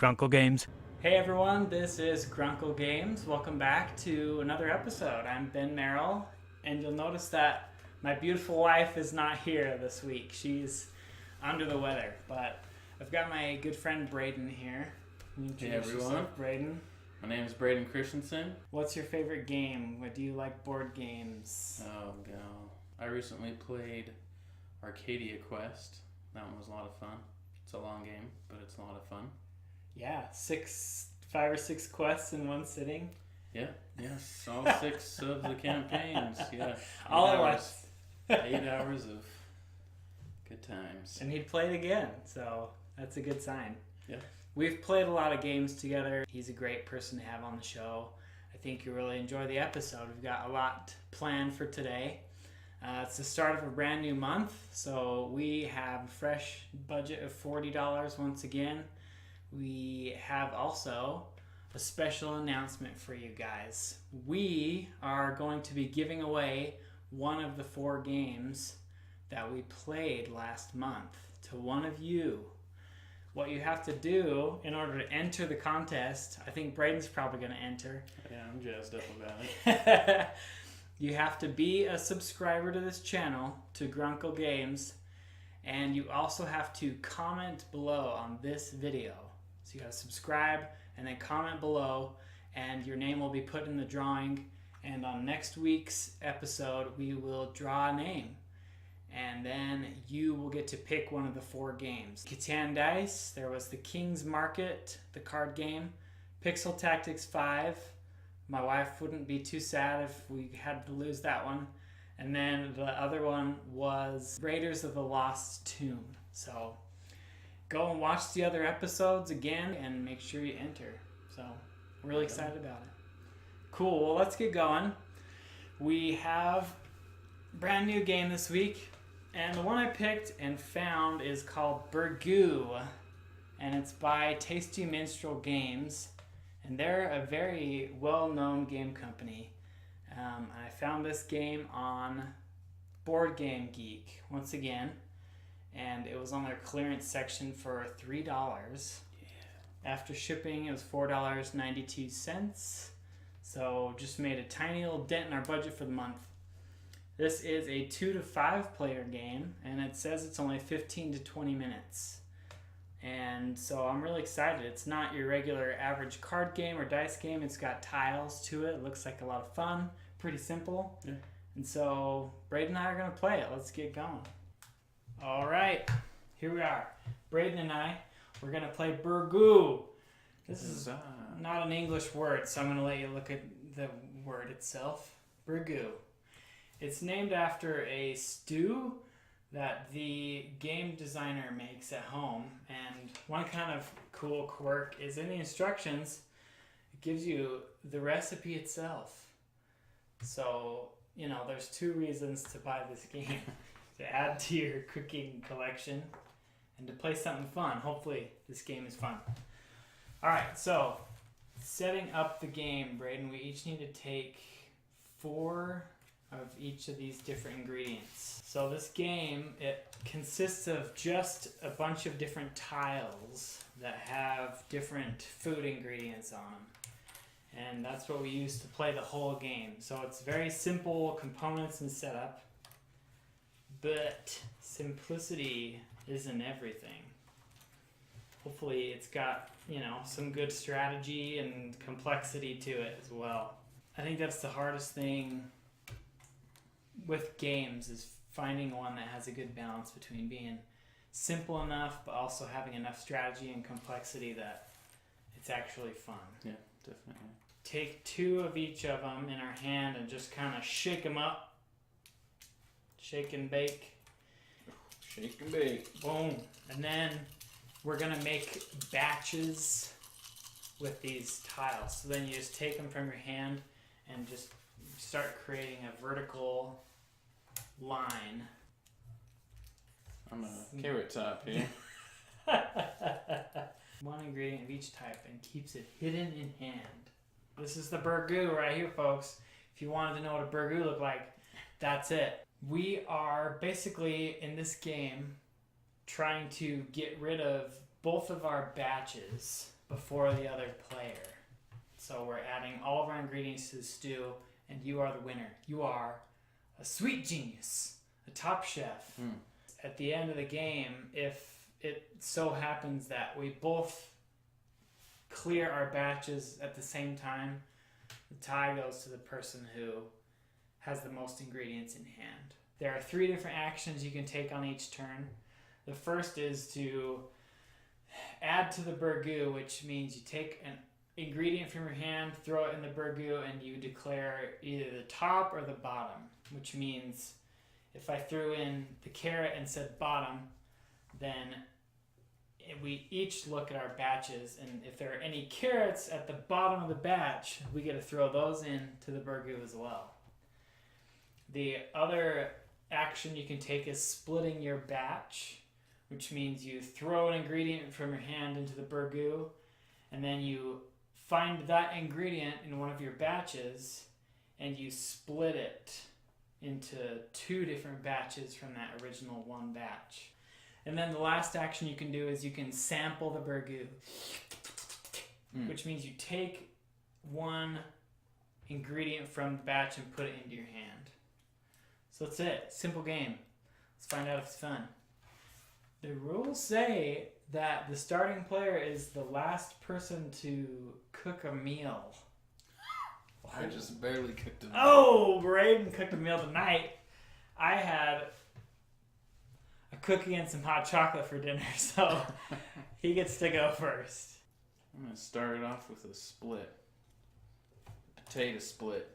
Gruncle Games. Hey everyone, this is Gruncle Games. Welcome back to another episode. I'm Ben Merrill, and you'll notice that my beautiful wife is not here this week. She's under the weather, but I've got my good friend Braden here. Hey everyone. Braden. My name is Braden Christensen. What's your favorite game? What do you like board games? Oh, God. I recently played Arcadia Quest. That one was a lot of fun. It's a long game, but it's a lot of fun. Yeah, 5 or 6 quests in one sitting. Yeah, yes, all 6 of the campaigns. Yeah, all at once. 8 hours of good times. And he'd play it again, so that's a good sign. Yeah. We've played a lot of games together. He's a great person to have on the show. I think you'll really enjoy the episode. We've got a lot planned for today. It's the start of a brand new month, so we have a fresh budget of $40 once again. We have also a special announcement for you guys. We are going to be giving away one of the 4 games that we played last month to one of you. What you have to do in order to enter the contest, I think Braden's probably going to enter. Yeah, I'm jazzed up about it. You have to be a subscriber to this channel, to Gruncle Games, and you also have to comment below on this video. So you got to subscribe and then comment below, and your name will be put in the drawing. And on next week's episode, we will draw a name. And then you will get to pick one of the 4 games. Catan Dice, there was the King's Market, the card game, Pixel Tactics 5. My wife wouldn't be too sad if we had to lose that one. And then the other one was Raiders of the Lost Tomb. So go and watch the other episodes again and make sure you enter. So I'm really excited about it. Cool, well let's get going. We have a brand new game this week. And the one I picked and found is called Burgoo, and it's by Tasty Minstrel Games, and they're a very well-known game company. I found this game on Board Game Geek once again, and it was on their clearance section for $3. Yeah. After shipping, it was $4.92, so just made a tiny little dent in our budget for the month. This is a 2 to 5 player game, and it says it's only 15 to 20 minutes. And so I'm really excited. It's not your regular average card game or dice game. It's got tiles to it. It looks like a lot of fun. Pretty simple. Yeah. And so Braden and I are going to play it. Let's get going. All right. Here we are. Braden and I, we're going to play Burgoo. This is not an English word, so I'm going to let you look at the word itself. Burgoo. It's named after a stew that the game designer makes at home. And one kind of cool quirk is in the instructions, it gives you the recipe itself. So, you know, there's 2 reasons to buy this game. To add to your cooking collection and to play something fun. Hopefully this game is fun. Alright, so setting up the game, Braden, we each need to take 4 of each of these different ingredients. So this game, it consists of just a bunch of different tiles that have different food ingredients on them. And that's what we use to play the whole game. So it's very simple components and setup, but simplicity isn't everything. Hopefully it's got, you know, some good strategy and complexity to it as well. I think that's the hardest thing with games, is finding one that has a good balance between being simple enough but also having enough strategy and complexity that it's actually fun. Yeah, definitely. Take 2 of each of them in our hand and just kind of shake them up. Shake and bake. Shake and bake. Boom. And then we're going to make batches with these tiles. So then you just take them from your hand and just start creating a vertical line. I'm a carrot top here. 1 ingredient of each type and keeps it hidden in hand. This is the Burgoo right here, folks. If you wanted to know what a Burgoo looked like, that's it. We are basically in this game trying to get rid of both of our batches before the other player. So we're adding all of our ingredients to the stew, and you are the winner. You are a sweet genius, a top chef. At the end of the game, if it so happens that we both clear our batches at the same time, the tie goes to the person who has the most ingredients in hand. There are 3 different actions you can take on each turn. The first is to add to the burgoo, which means you take an ingredient from your hand, throw it in the burgoo, and you declare either the top or the bottom, which means if I threw in the carrot and said bottom, then we each look at our batches, and if there are any carrots at the bottom of the batch, we get to throw those in to the burgoo as well. The other action you can take is splitting your batch, which means you throw an ingredient from your hand into the burgoo, and then you find that ingredient in one of your batches, and you split it into 2 different batches from that original 1 batch. And then the last action you can do is you can sample the burgoo, which means you take 1 ingredient from the batch and put it into your hand. So that's it. Simple game. Let's find out if it's fun. The rules say that the starting player is the last person to cook a meal. I just barely cooked a meal. Oh, Braden cooked a meal tonight. I had a cookie and some hot chocolate for dinner, so he gets to go first. I'm going to start it off with a split. Potato split.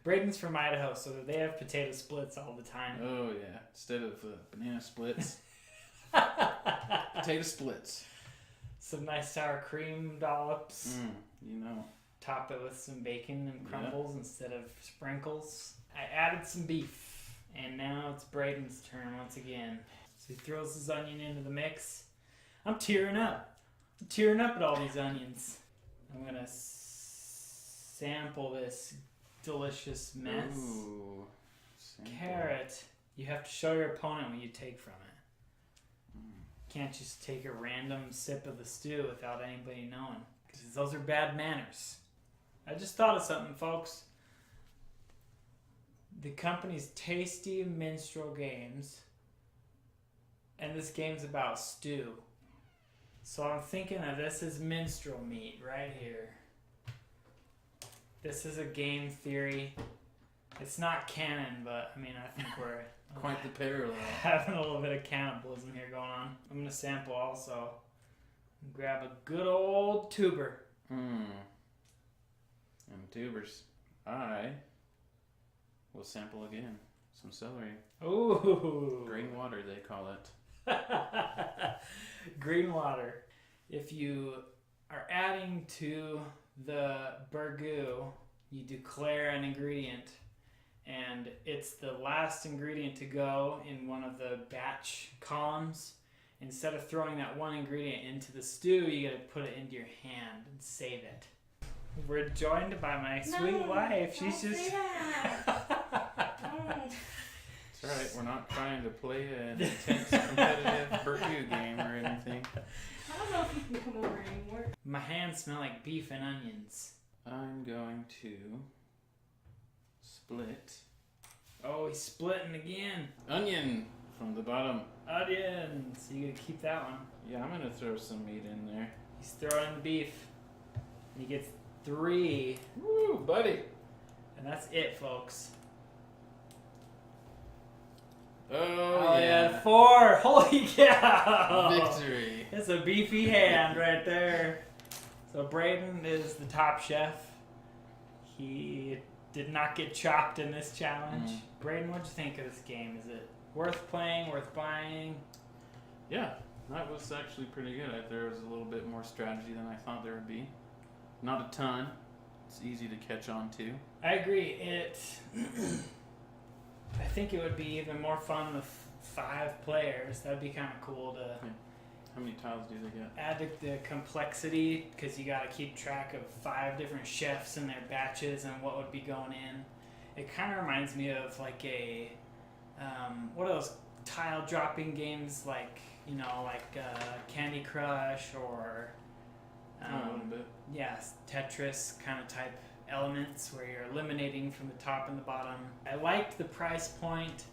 Braden's from Idaho, so they have potato splits all the time. Oh, yeah. Instead of banana splits, potato splits. Some nice sour cream dollops. You know. Top it with some bacon and crumbles instead of sprinkles. I added some beef, and now it's Braden's turn once again. So he throws his onion into the mix. I'm tearing up. I'm tearing up at all these onions. I'm going to sample this delicious mess. Ooh, Carrot. You have to show your opponent what you take from it. Can't just take a random sip of the stew without anybody knowing, because those are bad manners. I just thought of something, folks. The company's Tasty Minstrel Games, and this game's about stew. So I'm thinking of this as minstrel meat right here. This is a game theory. It's not canon, but I mean, I think we're quite the parallel. Having a little bit of cannibalism here going on. I'm going to sample also. Grab a good old tuber. And tubers. I will sample again. Some celery. Ooh. Green water, they call it. Green water. If you are adding to the burgoo, you declare an ingredient, and it's the last ingredient to go in one of the batch columns. Instead of throwing that one ingredient into the stew, you gotta put it into your hand and save it. We're joined by my sweet wife. She's just... That's right, we're not trying to play an intense competitive Burgoo game or anything. I don't know if you can come over anymore. My hands smell like beef and onions. I'm going to split. Oh, he's splitting again. Onion from the bottom. Onion. So you gotta keep that one. Yeah, I'm gonna throw some meat in there. He's throwing in the beef. And he gets 3. Woo, buddy. And that's it, folks. Oh yeah. 4. Holy cow. Victory. It's a beefy hand right there. So Braden is the top chef. He did not get chopped in this challenge. Braden, what'd you think of this game? Is it worth playing, worth buying? Yeah, that was actually pretty good. There was a little bit more strategy than I thought there would be. Not a ton. It's easy to catch on to. I agree. I think it would be even more fun with 5 players. That'd be kind of cool to... Yeah. How many tiles do they get? Add the complexity, because you got to keep track of 5 different chefs and their batches and what would be going in. It kind of reminds me of like a... what are those tile dropping games like Candy Crush or A little bit. Tetris kind of type elements where you're eliminating from the top and the bottom. I liked the price point.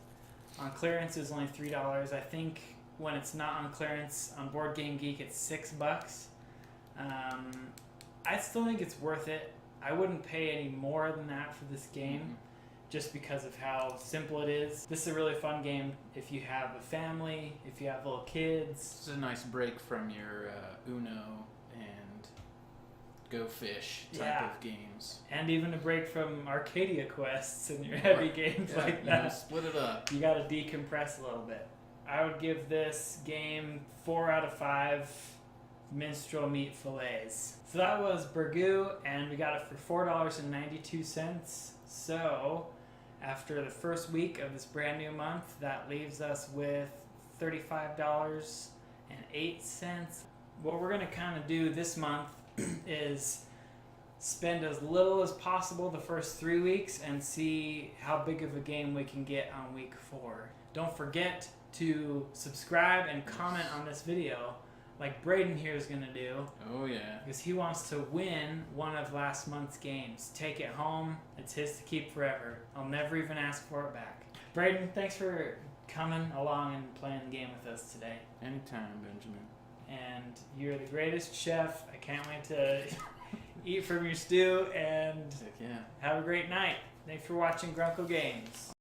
On clearance, it was only $3. I think when it's not on clearance on Board Game Geek, it's $6. I still think it's worth it. I wouldn't pay any more than that for this game, just because of how simple it is. This is a really fun game if you have a family, if you have little kids. It's a nice break from your Uno and Go Fish type of games. And even a break from Arcadia quests and your heavy games like that. Split it up. You gotta decompress a little bit. I would give this game 4 out of 5 minstrel meat fillets. So that was Burgoo, and we got it for $4.92. So after the first week of this brand new month, that leaves us with $35.08. What we're gonna kind of do this month is spend as little as possible the first 3 weeks and see how big of a game we can get on week 4. Don't forget to subscribe and comment on this video like Braden here is going to do. Oh yeah. Because he wants to win one of last month's games. Take it home. It's his to keep forever. I'll never even ask for it back. Braden, thanks for coming along and playing the game with us today. Anytime, Benjamin. And you're the greatest chef. I can't wait to eat from your stew, and Heck yeah. have a great night. Thanks for watching Gruncle Games.